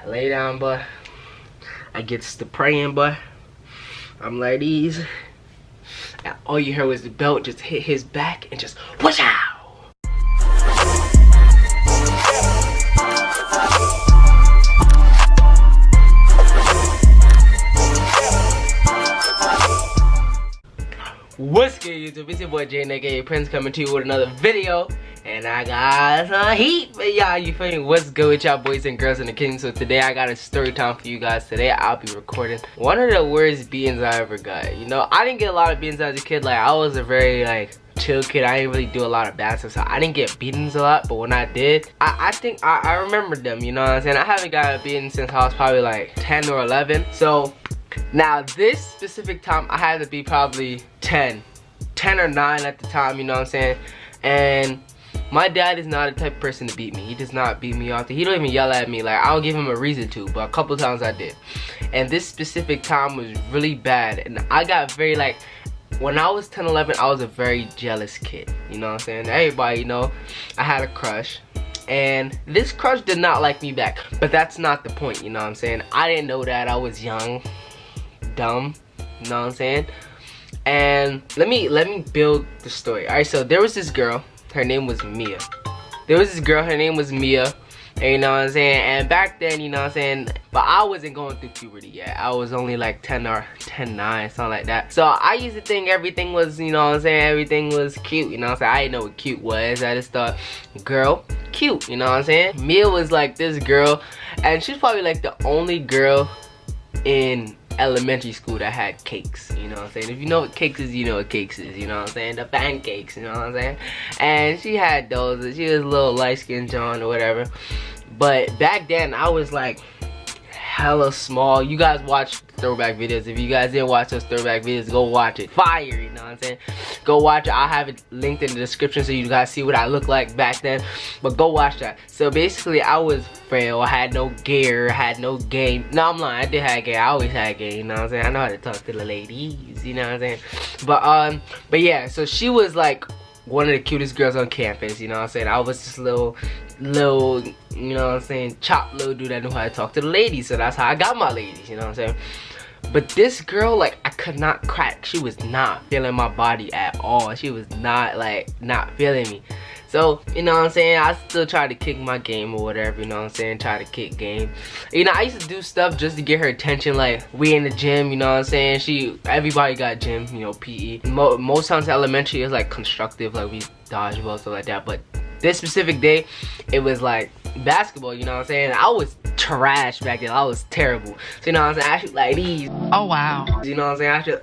lay down, but I gets to praying, but I'm like these. And all you heard was the belt just hit his back and just whoosh out. What's good, YouTube? It's your boy Jay, aka Prince, coming to you with another video. And I got some heat, but y'all, you feel me? What's good with y'all boys and girls in the kingdom? So today I got a story time for you guys. Today I'll be recording one of the worst beatings I ever got. You know, I didn't get a lot of beatings as a kid. Like, I was a very chill kid. I didn't really do a lot of bad stuff, so I didn't get beatings a lot. But when I did, I think I remember them, you know what I'm saying? I haven't got a beating since I was probably like 10 or 11. So now this specific time I had to be probably 10 or 9 at the time, you know what I'm saying? And my dad is not the type of person to beat me. He does not beat me often. He don't even yell at me. Like, I don't give him a reason to, but a couple times I did. And this specific time was really bad. And I got very, when I was 10, 11, I was a very jealous kid. You know what I'm saying? Everybody, you know, I had a crush. And this crush did not like me back. But that's not the point, you know what I'm saying? I didn't know that. I was young, dumb, you know what I'm saying? And let me build the story. Alright, so there was this girl. Her name was Mia. There was this girl, her name was Mia. And you know what I'm saying? And back then, you know what I'm saying? But I wasn't going through puberty yet. I was only like 10 or 10, 9, something like that. So I used to think everything was, you know what I'm saying? Everything was cute, you know what I'm saying? I didn't know what cute was. I just thought, girl, cute, you know what I'm saying? Mia was like this girl. And she's probably like the only girl in elementary school that had cakes, you know what I'm saying? If you know what cakes is, you know what cakes is, you know what I'm saying? The pancakes, you know what I'm saying? And she had those, and she was a little light-skinned John or whatever. But back then, I was like hella small. You guys watch throwback videos. If you guys didn't watch those throwback videos, go watch it. Fire, you know what I'm saying? Go watch it. I'll have it linked in the description so you guys see what I look like back then. But go watch that. So basically, I was frail. I had no gear. I had no game. No, I'm lying. I did have gear. I always had gear, you know what I'm saying? I know how to talk to the ladies, you know what I'm saying? But yeah, so she was like one of the cutest girls on campus, you know what I'm saying? I was this little, you know what I'm saying, chopped little dude that knew how to talk to the ladies, so that's how I got my ladies, you know what I'm saying? But this girl, I could not crack. She was not feeling my body at all. She was not feeling me. So, you know what I'm saying, I still try to kick my game or whatever, you know what I'm saying, try to kick game. You know, I used to do stuff just to get her attention, like, we in the gym, you know what I'm saying, everybody got gym, you know, PE. Most times elementary is like constructive, like we dodgeball, stuff like that, but this specific day, it was like basketball, you know what I'm saying. I was trash back then. I was terrible. So you know what I'm saying, I shoot like these. Oh wow. You know what I'm saying, I shoot,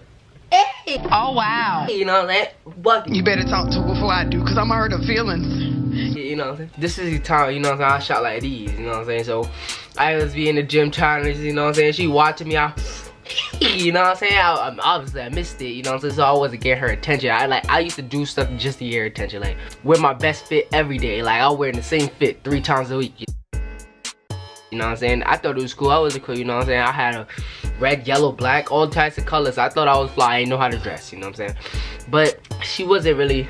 hey. Oh wow. You know what I'm saying, bucket. You better talk to her before I do, cause I'm hurt her feelings. You know what I'm saying, this is the time, you know what I'm saying, I shot like these, you know what I'm saying. So I was be in the gym trying to, you know what I'm saying, she watching me out. You know what I'm saying? Obviously I missed it, you know what I'm saying? So I wasn't getting her attention. I used to do stuff just to get her attention, like wear my best fit every day. Like I'll wear the same fit 3 times a week. You know what I'm saying? I thought it was cool. I wasn't cool, you know what I'm saying? I had a red, yellow, black, all types of colors. I thought I was fly. I didn't know how to dress, you know what I'm saying? But she wasn't really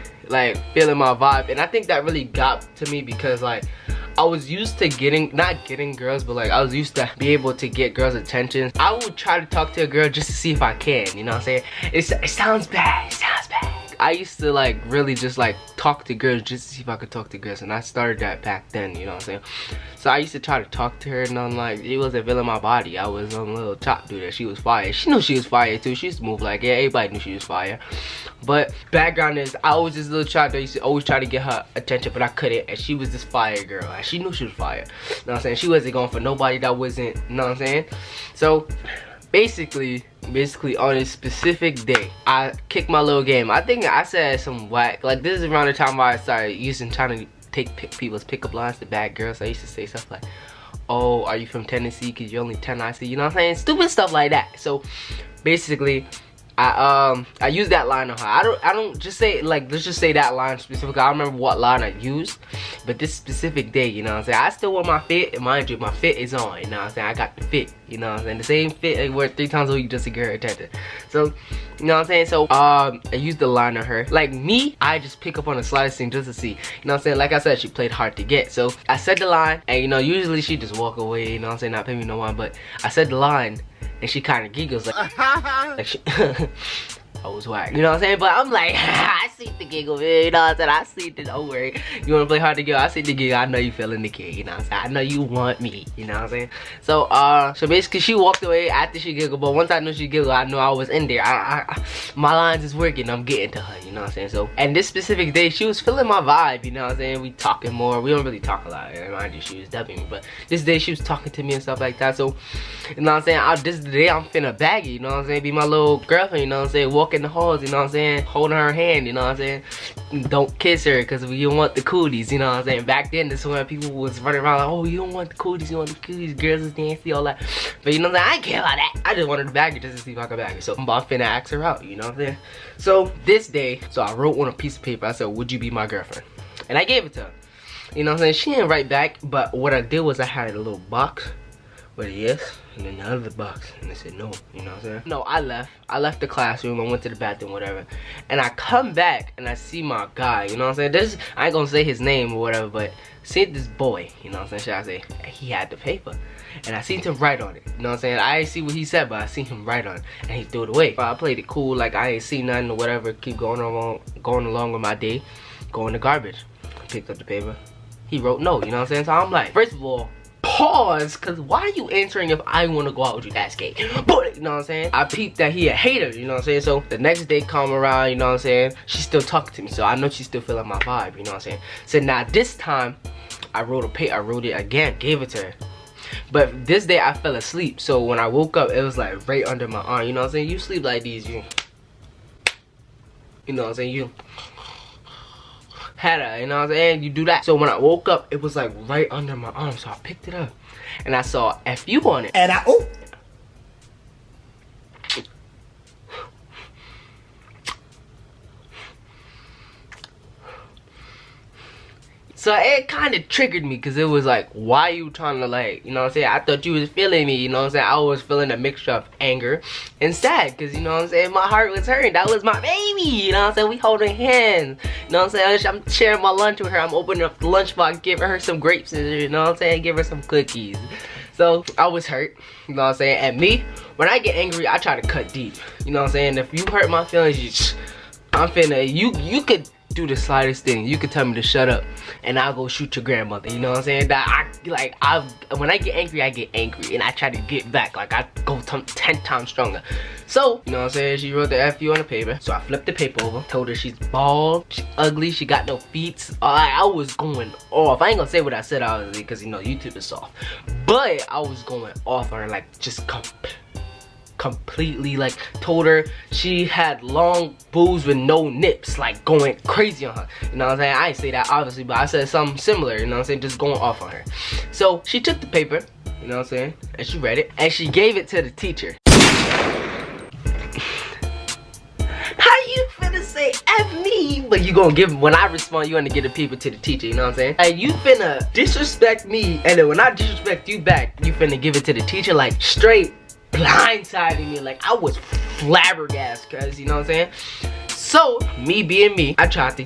feeling my vibe, and I think that really got to me because I was used to not getting girls, but I was used to be able to get girls' attention. I would try to talk to a girl just to see if I can, you know what I'm saying? It sounds bad, it sounds bad. I used to really just talk to girls just to see if I could talk to girls, and I started that back then, you know what I'm saying? So I used to try to talk to her, and I'm she wasn't feeling my body. I was a little chop dude that she was fire. She knew she was fire too. She used to move like, yeah, everybody knew she was fire. But background is, I was this little child that used to always try to get her attention, but I couldn't, and she was this fire girl. And she knew she was fire. You know what I'm saying? She wasn't going for nobody that wasn't, you know what I'm saying? So basically on a specific day, I kicked my little game. I think I said some whack, this is around the time where I started trying to take people's pickup lines to bad girls. So I used to say stuff like, oh, are you from Tennessee because you're only 10, I see, you know what I'm saying? Stupid stuff like that. So basically I used that line on her. I don't just say, let's just say that line specifically. I don't remember what line I used, but this specific day, you know what I'm saying, I still wore my fit, and mind you, my fit is on, you know what I'm saying, I got the fit, you know what I'm saying? The same fit I wear 3 times a week just to get her attention. So, you know what I'm saying? So, I used the line on her. Like me, I just pick up on the slightest thing just to see. You know what I'm saying? Like I said, she played hard to get. So, I said the line, and you know, usually she just walk away, you know what I'm saying? Not pay me no mind, but I said the line, and she kind of giggles like she, I was whack, you know what I'm saying? But I'm like, I see the giggle, man, you know what I'm saying? I see the, don't worry. You wanna play hard to get? I see the giggle. I know you feeling the kid, you know what I'm saying? I know you want me, you know what I'm saying? So, so basically she walked away after she giggled, but once I knew she giggled, I knew I was in there. My lines is working, I'm getting to her, you know what I'm saying? So, and this specific day, she was feeling my vibe, you know what I'm saying? We talking more. We don't really talk a lot, mind you, she was dubbing me, but this day she was talking to me and stuff like that. So, you know what I'm saying? This day I'm finna bag it, you know what I'm saying? Be my little girlfriend, you know what I'm saying? Walk in the halls, you know what I'm saying? Holding her hand, you know what I'm saying? Don't kiss her because you don't want the cooties, you know what I'm saying? Back then, this is when people was running around like, oh, you don't want the cooties, you want the cooties, girls is nasty, all that. But you know what I'm saying? I ain't care about that. I just wanted to bag it just to see if I could bag it. So I'm finna ask her out, you know what I'm saying? So this day, so I wrote on a piece of paper, I said, would you be my girlfriend? And I gave it to her. You know what I'm saying? She didn't write back, but what I did was I had a little box with a yes, and then the other box, and they said no, you know what I'm saying? No, I left the classroom, I went to the bathroom, whatever, and I come back, and I see my guy, you know what I'm saying? I ain't gonna say his name or whatever, but see this boy, you know what I'm saying, should I say, he had the paper, and I seen him write on it, you know what I'm saying? I ain't see what he said, but I seen him write on it, and he threw it away. I played it cool, like I ain't seen nothing or whatever, keep going along with my day, go in the garbage, picked up the paper, he wrote no, you know what I'm saying? So I'm like, first of all, pause, cause why are you answering if I want to go out with you? That's gay. But you know what I'm saying? I peeped that he a hater, you know what I'm saying? So the next day come around, you know what I'm saying? She's still talking to me, so I know she's still feeling my vibe, you know what I'm saying? So now this time, I wrote it again, gave it to her. But this day I fell asleep, so when I woke up, it was like right under my arm, you know what I'm saying? You sleep like these, you know what I'm saying? You had her, you know what I'm saying? You do that. So when I woke up, it was like right under my arm. So I picked it up and I saw FU on it. And oh. So it kind of triggered me because it was like, why you trying to like, you know what I'm saying? I thought you was feeling me, you know what I'm saying? I was feeling a mixture of anger and sad because, you know what I'm saying? My heart was hurting. That was my baby, you know what I'm saying? We holding hands, you know what I'm saying? I'm sharing my lunch with her. I'm opening up the lunchbox, giving her some grapes, you know what I'm saying? Give her some cookies. So I was hurt, you know what I'm saying? And me, when I get angry, I try to cut deep, you know what I'm saying? If you hurt my feelings, I'm finna, you could do the slightest thing. You could tell me to shut up and I'll go shoot your grandmother, you know what I'm saying? That when I get angry and I try to get back, like I go 10 times stronger. So, you know what I'm saying, she wrote the FU on the paper, so I flipped the paper over, told her she's bald, she's ugly, she got no feet. I was going off. I ain't gonna say what I said obviously because, you know, YouTube is soft, but I was going off on her, like just completely, like told her she had long boobs with no nips, like going crazy on her, you know what I'm saying? I ain't say that obviously, but I said something similar, you know what I'm saying, just going off on her. So she took the paper, you know what I'm saying, and she read it and she gave it to the teacher. How you finna say F me, but you gonna give, when I respond, you wanna give the paper to the teacher, you know what I'm saying? And you finna disrespect me, and then when I disrespect you back, you finna give it to the teacher, like straight blindsiding me. Like I was flabbergasted, cause you know what I'm saying? So me being me, I tried to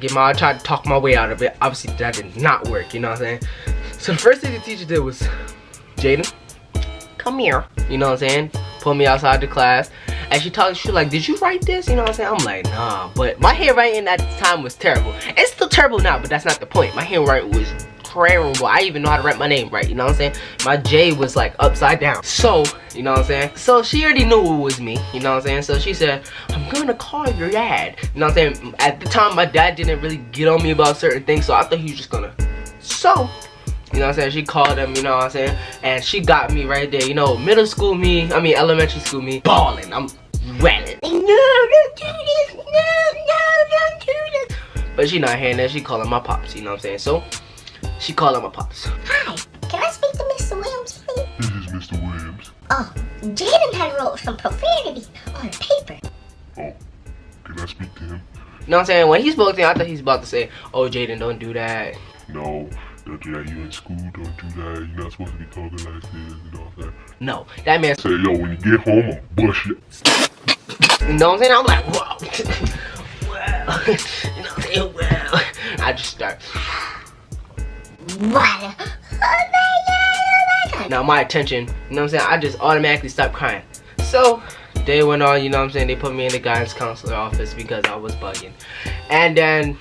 talk my way out of it. Obviously that did not work, you know what I'm saying? So the first thing the teacher did was, Jaden, come here, you know what I'm saying? Pull me outside the class. And she was like, did you write this? You know what I'm saying? I'm like, nah, but my handwriting at the time was terrible. It's still terrible now, but that's not the point. My handwriting was terrible. I even know how to write my name right, you know what I'm saying? My J was like upside down. So, you know what I'm saying? So she already knew it was me, you know what I'm saying? So she said, I'm gonna call your dad. You know what I'm saying? At the time, my dad didn't really get on me about certain things, so I thought he was just gonna. So, you know what I'm saying? She called him, you know what I'm saying? And she got me right there, you know, elementary school me, balling. I'm wailing. No, don't do this. No, don't do this. But she not hearing that. She calling my pops, you know what I'm saying? So, she called my pops. Hi, can I speak to Mr. Williams, please? This is Mr. Williams. Oh, Jaden had wrote some profanity on paper. Oh, can I speak to him? You know what I'm saying? When he spoke to me, I thought he was about to say, oh, Jaden, don't do that. No, don't do that. You in school, don't do that. You're not supposed to be talking like this, you know what I'm saying? No, that man Say, yo, when you get home, I'll bust you. You know what I'm saying? I'm like, whoa. Well, you know what I'm saying? Well, I just start. What? Oh my god. Now my attention, you know what I'm saying? I just automatically stopped crying. So, day went on, you know what I'm saying? They put me in the guidance counselor office because I was bugging. And then,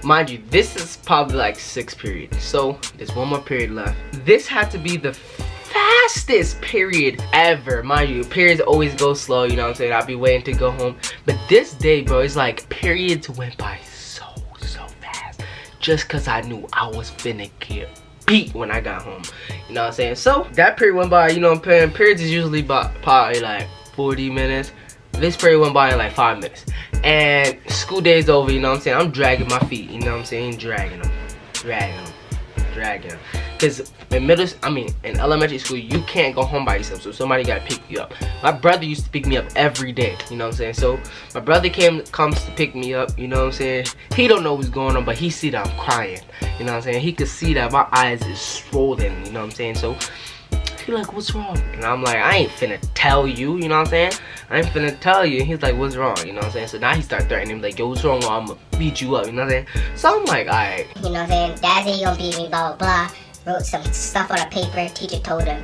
mind you, this is probably like 6th period. So, there's one more period left. This had to be the fastest period ever. Mind you, periods always go slow, you know what I'm saying? I'll be waiting to go home. But this day, bro, it's like periods went by so fast. Just because I knew I was finna get beat when I got home. You know what I'm saying? So, that period went by, you know what I'm saying? Periods is usually probably like 40 minutes. This period went by in like 5 minutes. And school day's over, you know what I'm saying? I'm dragging my feet, you know what I'm saying? Dragging them. Because in in elementary school, you can't go home by yourself, so somebody gotta pick you up. My brother used to pick me up every day, you know what I'm saying? So my brother comes to pick me up, you know what I'm saying? He don't know what's going on, but he see that I'm crying, you know what I'm saying? He could see that my eyes is swollen, you know what I'm saying? So he like, what's wrong? And I'm like, I ain't finna tell you, you know what I'm saying? I ain't finna tell you. And he's like, what's wrong? You know what I'm saying? So now he start threatening me like, yo, what's wrong? Well, I'm gonna beat you up, you know what I'm saying? So I'm like, alright. You know what I'm saying? Dad said he gonna beat me, blah, blah, blah. Wrote some stuff on a paper. Teacher told him,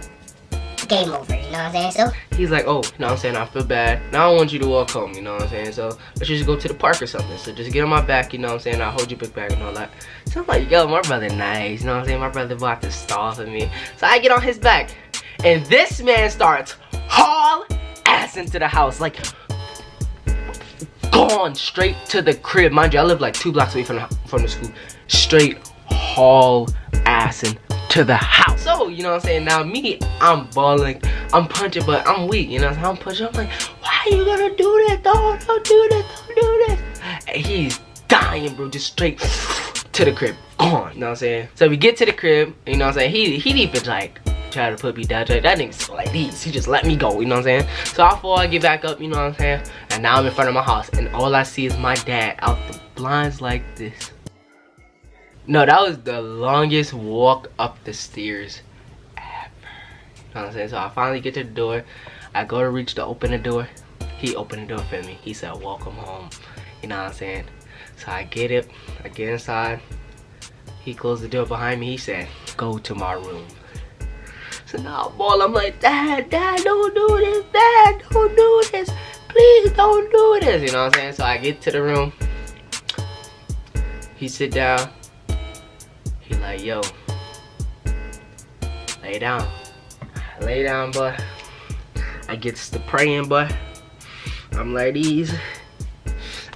game over, you know what I'm saying? So he's like, oh, you know what I'm saying? I feel bad. Now I want you to walk home, you know what I'm saying? So let's just go to the park or something. So just get on my back, you know what I'm saying? I'll hold your book bag and all that. So I'm like, yo, my brother nice, you know what I'm saying? My brother about to stall for me. So I get on his back. And this man starts haul ass into the house, like gone straight to the crib. Mind you, I live like 2 blocks away from the school. Straight haul ass into the house. So, you know what I'm saying? Now me, I'm balling, I'm punching, but I'm weak, you know what I'm saying? I'm pushing, I'm like, why are you gonna do this? Don't do this, don't do this. And he's dying, bro, just straight to the crib, gone, you know what I'm saying? So we get to the crib, you know what I'm saying? He even like, try to put me down. That nigga's like these. He just let me go, you know what I'm saying? So I fall, I get back up, you know what I'm saying? And now I'm in front of my house, and all I see is my dad out the blinds like this. No, that was the longest walk up the stairs ever. You know what I'm saying? So I finally get to the door. I go to reach to open the door. He opened the door for me. He said, welcome home. You know what I'm saying? So I get it. I get inside. He closed the door behind me. He said, go to my room. So now I'm like, Dad, don't do this, Dad, don't do this, please don't do this, you know what I'm saying? So I get to the room, he sit down, he like, yo, lay down. I lay down, boy. I gets to praying, boy. I'm like these,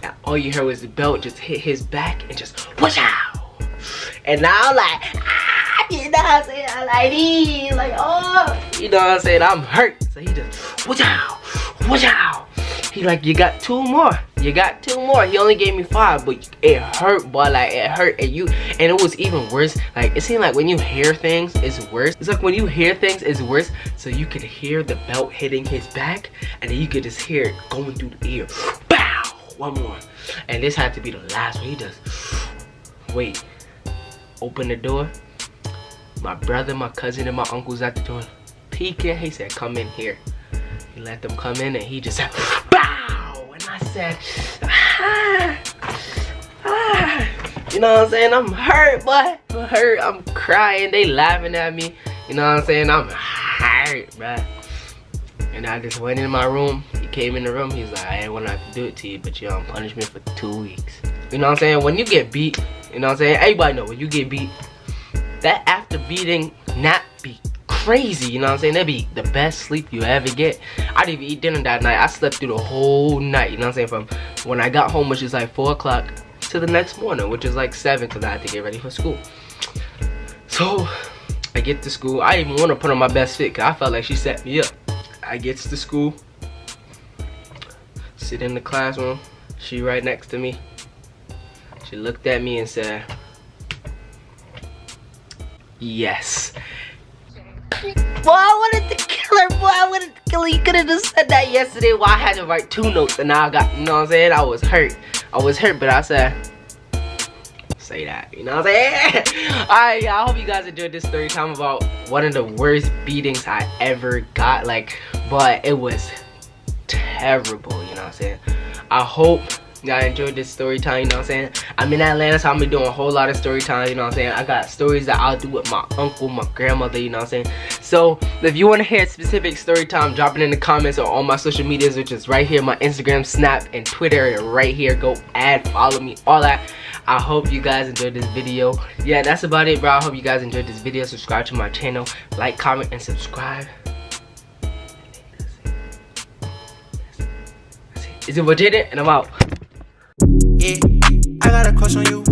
and all you heard was the belt just hit his back and just whoosh out. And now I'm like, you know what I'm saying? I like these, like, oh, you know what I'm saying? I'm hurt. So he just, watch out. He like, you got 2 more. You got 2 more. He only gave me 5, but it hurt, boy. Like, it hurt. And it was even worse. Like, it seemed like when you hear things, it's worse. It's like when you hear things, it's worse. So you could hear the belt hitting his back, and then you could just hear it going through the ear. Bow! 1 more. And this had to be the last one. He just, wait. Open the door. My brother, my cousin, and my uncle's at the door peeking. He said, come in here. He let them come in, and he just said, bow! And I said, You know what I'm saying? I'm hurt, boy. I'm hurt. I'm crying. They laughing at me. You know what I'm saying? I'm hurt, bruh. And I just went in my room. He came in the room. He's like, I ain't want to have to do it to you, but you're on punishment for 2 weeks. You know what I'm saying? When you get beat, you know what I'm saying? Everybody know when you get beat, that after beating nap be crazy, you know what I'm saying? That'd be the best sleep you ever get. I didn't even eat dinner that night. I slept through the whole night, you know what I'm saying? From when I got home, which is like 4 o'clock, to the next morning, which is like 7, because I had to get ready for school. So I get to school. I didn't even want to put on my best fit because I felt like she set me up. I get to school, sit in the classroom. She right next to me. She looked at me and said, yes. Boy, I wanted to kill her, boy. I wanted to kill her. You could have just said that yesterday while I had to write 2 notes, and now I got, you know what I'm saying? I was hurt. I was hurt, but I said, say that, you know what I'm saying? Alright, y'all, I hope you guys enjoyed this story time about one of the worst beatings I ever got, like, but it was terrible, you know what I'm saying? I hope y'all enjoyed this story time, you know what I'm saying? I'm in Atlanta, so I'm gonna be doing a whole lot of story time, you know what I'm saying? I got stories that I'll do with my uncle, my grandmother, you know what I'm saying? So if you want to hear a specific story time, drop it in the comments or on my social medias, which is right here, my Instagram, Snap, and Twitter right here. Go add, follow me, all that. I hope you guys enjoyed this video. Yeah, that's about it, bro. I hope you guys enjoyed this video. Subscribe to my channel, like, comment, and subscribe. It's your boy Jaden, and I'm out. Yeah, I got a crush on you.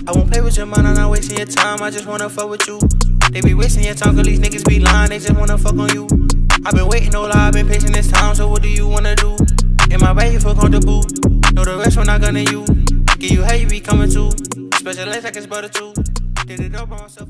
I won't play with your mind, I'm not wasting your time. I just wanna fuck with you. They be wasting your time, cause these niggas be lying. They just wanna fuck on you. I've been waiting, no lie, I've been patient this time. So what do you wanna do? In my bed, you feel comfortable. Know the rest when I gun to you. Give you how you be coming to. Special legs like it's butter too. Did it all by myself.